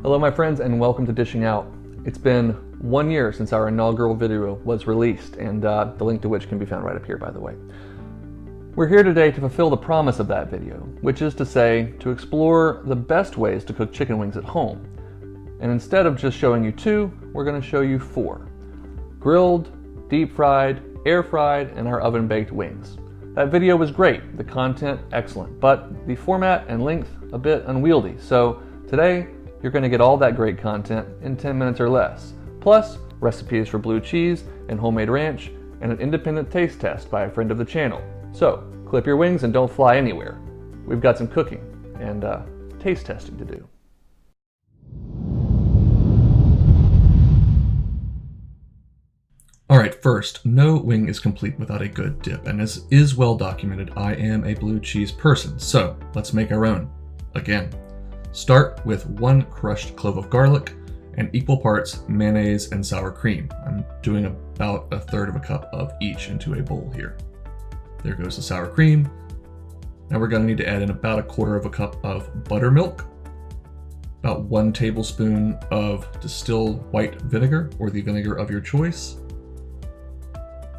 Hello my friends and welcome to Dishing Out. It's been 1 year since our inaugural video was released and the link to which can be found right up here, by the way. We're here today to fulfill the promise of that video, which is to say, to explore the best ways to cook chicken wings at home. And instead of just showing you 2, we're going to show you 4. Grilled, deep fried, air fried, and our oven baked wings. That video was great, the content excellent, but the format and length a bit unwieldy. So today, you're going to get all that great content in 10 minutes or less, plus recipes for blue cheese and homemade ranch, and an independent taste test by a friend of the channel. So, clip your wings and don't fly anywhere. We've got some cooking and taste testing to do. Alright, first, no wing is complete without a good dip, and as is well documented, I am a blue cheese person, so let's make our own. Again. Start with 1 crushed clove of garlic and equal parts mayonnaise and sour cream. I'm doing about 1/3 cup of each into a bowl here. There goes the sour cream. Now we're going to need to add in about 1/4 cup of buttermilk, about 1 tablespoon of distilled white vinegar or the vinegar of your choice,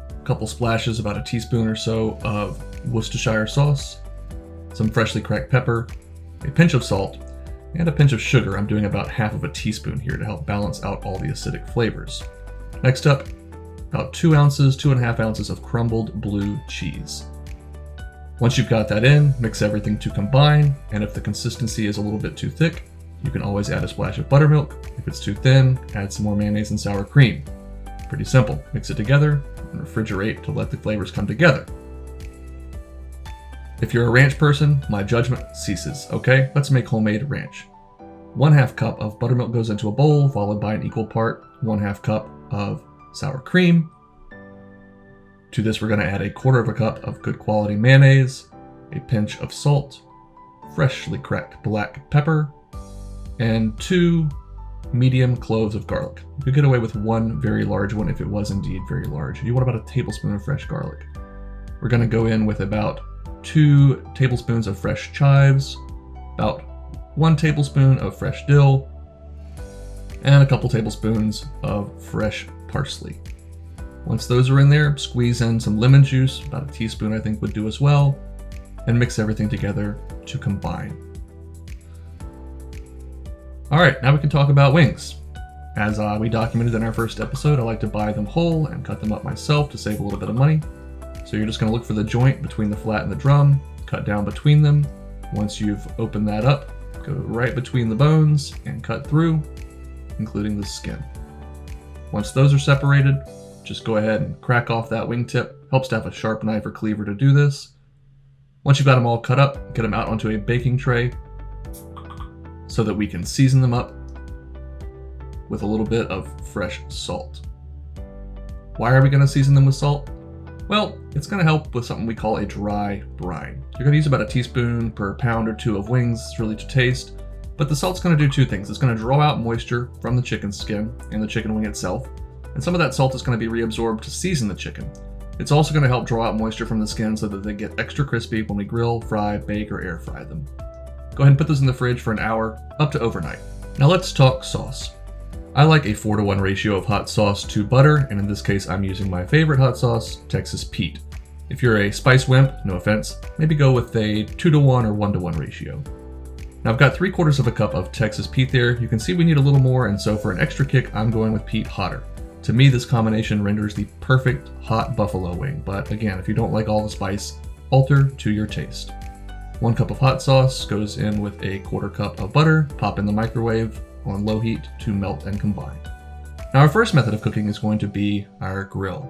a couple splashes, about 1 teaspoon or so of Worcestershire sauce, some freshly cracked pepper, a pinch of salt, and a pinch of sugar. I'm doing about 1/2 teaspoon here to help balance out all the acidic flavors. Next up, about 2.5 ounces of crumbled blue cheese. Once you've got that in, mix everything to combine, and if the consistency is a little bit too thick, you can always add a splash of buttermilk. If it's too thin, add some more mayonnaise and sour cream. Pretty simple. Mix it together and refrigerate to let the flavors come together. If you're a ranch person, my judgment ceases, okay? Let's make homemade ranch. 1/2 cup of buttermilk goes into a bowl, followed by an equal part 1/2 cup of sour cream. To this, we're going to add 1/4 cup of good quality mayonnaise, a pinch of salt, freshly cracked black pepper, and 2 medium cloves of garlic. You could get away with 1 very large one if it was indeed very large. You want about 1 tablespoon of fresh garlic. We're going to go in with about 2 tablespoons of fresh chives, about 1 tablespoon of fresh dill, and a couple tablespoons of fresh parsley. Once those are in there, squeeze in some lemon juice, about 1 teaspoon I think would do as well, and mix everything together to combine. Alright, now we can talk about wings. As we documented in our first episode, I like to buy them whole and cut them up myself to save a little bit of money. So you're just going to look for the joint between the flat and the drum, cut down between them. Once you've opened that up, go right between the bones and cut through, including the skin. Once those are separated, just go ahead and crack off that wingtip. Helps to have a sharp knife or cleaver to do this. Once you've got them all cut up, get them out onto a baking tray so that we can season them up with a little bit of fresh salt. Why are we going to season them with salt? Well, it's going to help with something we call a dry brine. You're going to use about 1 teaspoon per pound or 2 of wings, really to taste, but the salt's going to do 2 things. It's going to draw out moisture from the chicken skin and the chicken wing itself, and some of that salt is going to be reabsorbed to season the chicken. It's also going to help draw out moisture from the skin so that they get extra crispy when we grill, fry, bake, or air fry them. Go ahead and put those in the fridge for an hour, up to overnight. Now let's talk sauce. I like a 4-to-1 ratio of hot sauce to butter, and in this case I'm using my favorite hot sauce, Texas Pete. If you're a spice wimp, no offense, maybe go with a 2-to-1 or 1-to-1 ratio. Now I've got 3/4 cup of Texas Pete there. You can see we need a little more, and so for an extra kick, I'm going with Pete hotter. To me, this combination renders the perfect hot buffalo wing, but again, if you don't like all the spice, alter to your taste. 1 cup of hot sauce goes in with 1/4 cup of butter, pop in the microwave on low heat to melt and combine. Now our first method of cooking is going to be our grill.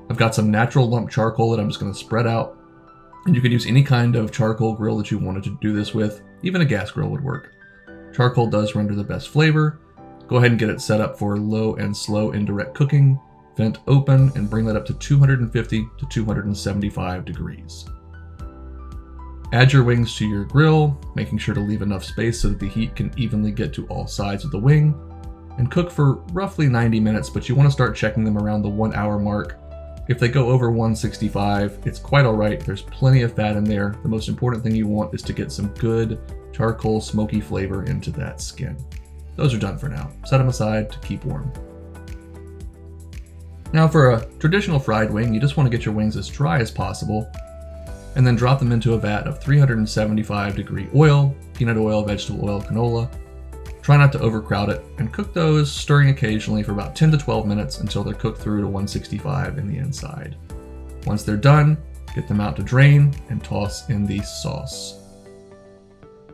I've got some natural lump charcoal that I'm just going to spread out, and you could use any kind of charcoal grill that you wanted to do this with. Even a gas grill would work. Charcoal does render the best flavor. Go ahead and get it set up for low and slow indirect cooking, vent open, and bring that up to 250 to 275 degrees. Add your wings to your grill, making sure to leave enough space so that the heat can evenly get to all sides of the wing, and cook for roughly 90 minutes, but you want to start checking them around the 1 hour mark. If they go over 165, it's quite alright. There's plenty of fat in there. The most important thing you want is to get some good charcoal smoky flavor into that skin. those are done for now. Set them aside to keep warm. Now for a traditional fried wing, you just want to get your wings as dry as possible and then drop them into a vat of 375 degree oil, peanut oil, vegetable oil, canola. Try not to overcrowd it and cook those, stirring occasionally for about 10 to 12 minutes until they're cooked through to 165 in the inside. Once they're done, get them out to drain and toss in the sauce.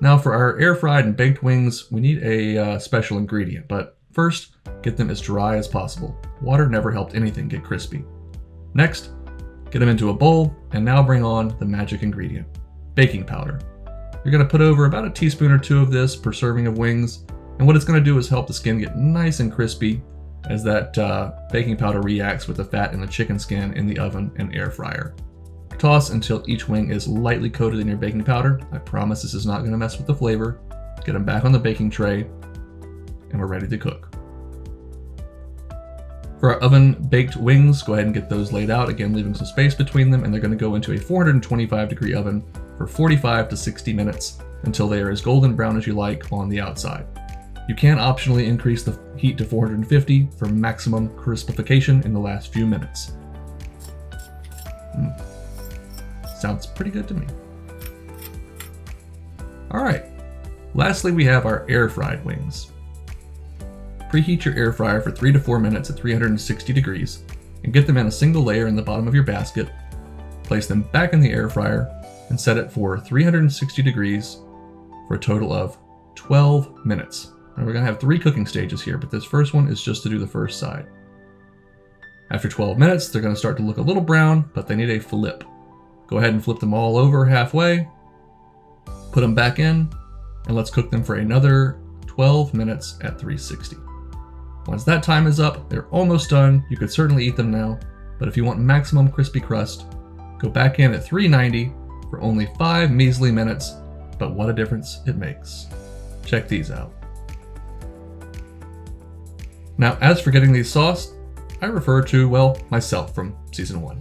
Now for our air fried and baked wings, we need a special ingredient, but first, get them as dry as possible. Water never helped anything get crispy. Next, get them into a bowl, and now bring on the magic ingredient, baking powder. You're going to put over about a teaspoon or two of this per serving of wings, and what it's going to do is help the skin get nice and crispy as that baking powder reacts with the fat in the chicken skin in the oven and air fryer. Toss until each wing is lightly coated in your baking powder. I promise this is not going to mess with the flavor. Get them back on the baking tray, and we're ready to cook. For our oven-baked wings, go ahead and get those laid out, again leaving some space between them, and they're going to go into a 425 degree oven for 45 to 60 minutes until they are as golden brown as you like on the outside. You can optionally increase the heat to 450 for maximum crispification in the last few minutes. Sounds pretty good to me. Alright, lastly we have our air-fried wings. Preheat your air fryer for 3 to 4 minutes at 360 degrees and get them in a single layer in the bottom of your basket. Place them back in the air fryer and set it for 360 degrees for a total of 12 minutes. Now we're going to have 3 cooking stages here, but this first one is just to do the first side. After 12 minutes, they're going to start to look a little brown, but they need a flip. Go ahead and flip them all over halfway, put them back in, and let's cook them for another 12 minutes at 360. Once that time is up, they're almost done. You could certainly eat them now, but if you want maximum crispy crust, go back in at 390 for only 5 measly minutes, but what a difference it makes. Check these out. Now, as for getting these sauced, I refer to, well, myself from season 1.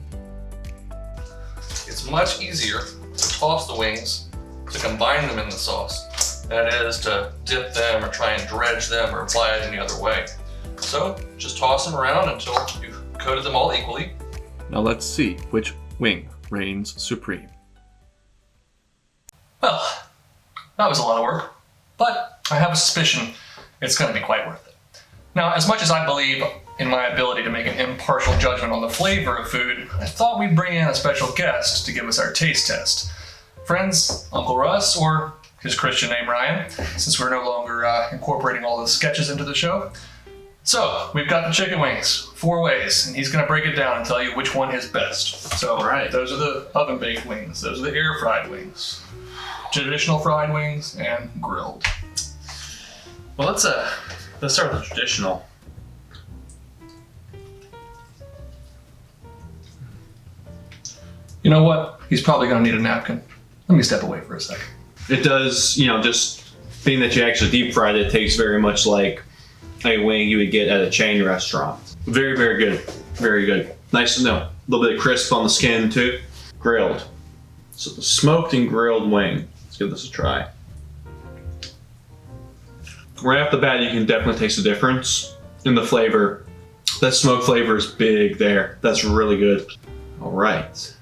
It's much easier to toss the wings, to combine them in the sauce, than it is to dip them or try and dredge them or apply it any other way. So just toss them around until you've coated them all equally. Now let's see which wing reigns supreme. Well, that was a lot of work, but I have a suspicion it's going to be quite worth it. Now, as much as I believe in my ability to make an impartial judgment on the flavor of food, I thought we'd bring in a special guest to give us our taste test. Friends, Uncle Russ, or his Christian name Ryan, since we're no longer incorporating all the sketches into the show. So, we've got the chicken wings, 4 ways, and he's going to break it down and tell you which one is best. So, those are the oven-baked wings, those are the air-fried wings, traditional fried wings, and grilled. Well, let's start with the traditional. You know what? He's probably going to need a napkin. Let me step away for a second. It does, just being that you actually deep fried it, tastes very much like a wing you would get at a chain restaurant. Very, very good. Very good. Nice to know. A little bit of crisp on the skin too. Grilled. So the smoked and grilled wing. Let's give this a try. Right off the bat, you can definitely taste the difference in the flavor. That smoke flavor is big there. That's really good. All right.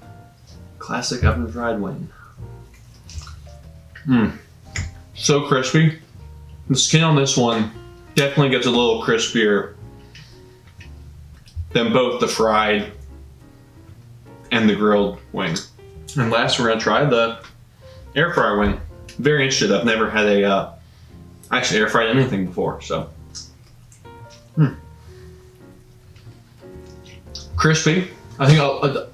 Classic oven fried wing. So crispy. The skin on this one definitely gets a little crispier than both the fried and the grilled wing. And last, we're gonna try the air fryer wing. Very interested. I've never had a actually air fried anything before, so. Crispy. I think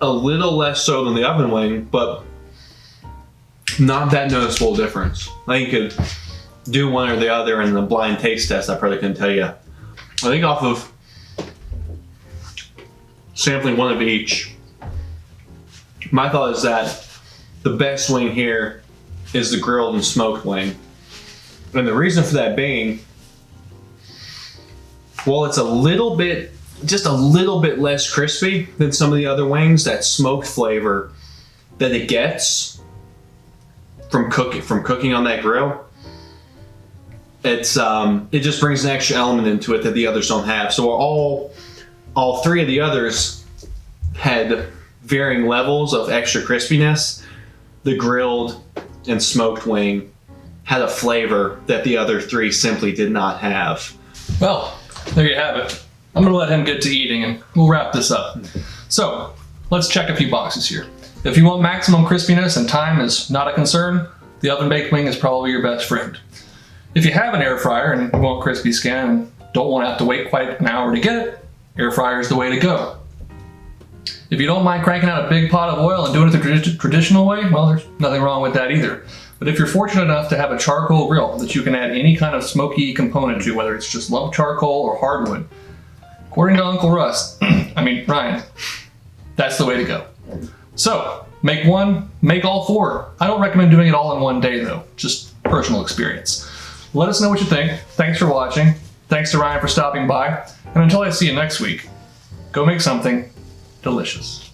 a little less so than the oven wing, but not that noticeable difference. I think you could do one or the other in the blind taste test. I probably couldn't tell you. I think off of sampling one of each, my thought is that the best wing here is the grilled and smoked wing. And the reason for that being, well, it's just a little bit less crispy than some of the other wings. That smoked flavor that it gets from cooking on that grill, it just brings an extra element into it that the others don't have. So all three of the others had varying levels of extra crispiness. The grilled and smoked wing had a flavor that the other three simply did not have. Well, there you have it. I'm gonna let him get to eating and we'll wrap this up. So let's check a few boxes here. If you want maximum crispiness and time is not a concern, the oven baked wing is probably your best friend. If you have an air fryer and you want crispy skin and don't want to have to wait quite an hour to get it, air fryer is the way to go. If you don't mind cranking out a big pot of oil and doing it the traditional way, well, there's nothing wrong with that either. But if you're fortunate enough to have a charcoal grill that you can add any kind of smoky component to, whether it's just lump charcoal or hardwood, according to Uncle Russ, Ryan, that's the way to go. So, make one, make all four. I don't recommend doing it all in one day though, just personal experience. Let us know what you think. Thanks for watching. Thanks to Ryan for stopping by. And until I see you next week, go make something delicious.